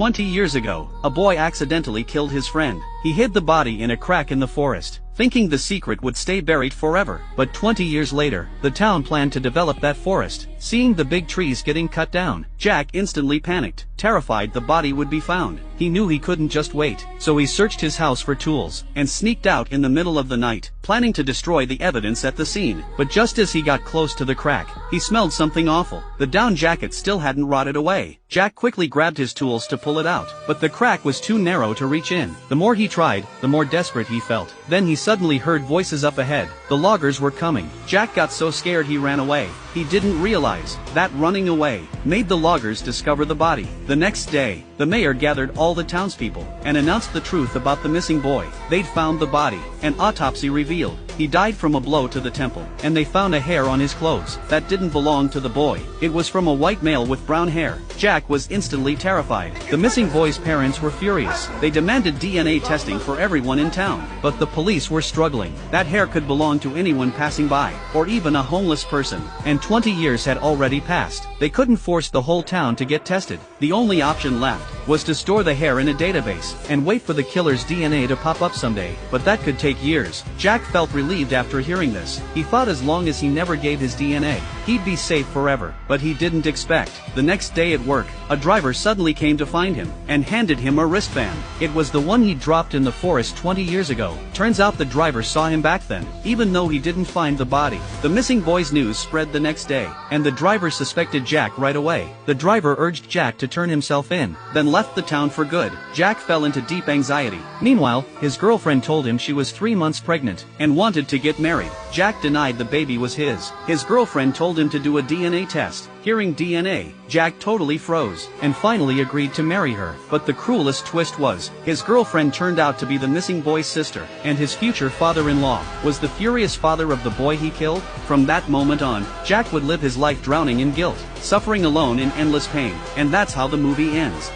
20 years ago, a boy accidentally killed his friend. He hid the body in a crack in the forest, thinking the secret would stay buried forever. But 20 years later, the town planned to develop that forest. Seeing the big trees getting cut down, Jack instantly panicked, terrified the body would be found. He knew he couldn't just wait, so he searched his house for tools, and sneaked out in the middle of the night, planning to destroy the evidence at the scene. But just as he got close to the crack, he smelled something awful. The down jacket still hadn't rotted away. Jack quickly grabbed his tools to pull it out, but the crack was too narrow to reach in. The more he tried, the more desperate he felt. Then he suddenly heard voices up ahead. The loggers were coming. Jack got so scared he ran away. He didn't realize that running away made the loggers discover the body. The next day, the mayor gathered all the townspeople and announced the truth about the missing boy. They'd found the body. An autopsy revealed he died from a blow to the temple, and they found a hair on his clothes that didn't belong to the boy. It was from a white male with brown hair. Jack was instantly terrified. The missing boy's parents were furious. They demanded DNA testing for everyone in town, but the police were struggling. That hair could belong to anyone passing by, or even a homeless person, and 20 years had already passed. They couldn't force the whole town to get tested. The only option left was to store the hair in a database and wait for the killer's DNA to pop up someday, but that could take years. Jack felt relieved after hearing this. He thought as long as he never gave his DNA, he'd be safe forever. But he didn't expect. The next day at work, a driver suddenly came to find him and handed him a wristband. It was the one he dropped in the forest 20 years ago. Turns out the driver saw him back then, even though he didn't find the body. The missing boy's news spread the next day, and the driver suspected Jack right away. The driver urged Jack to turn himself in, then left the town for good. Jack fell into deep anxiety. Meanwhile, his girlfriend told him she was 3 months pregnant and wanted to get married. Jack denied the baby was his. His girlfriend told him to do a DNA test. Hearing DNA, Jack totally froze, and finally agreed to marry her. But the cruelest twist was, his girlfriend turned out to be the missing boy's sister, and his future father-in-law was the furious father of the boy he killed. From that moment on, Jack would live his life drowning in guilt, suffering alone in endless pain, and that's how the movie ends.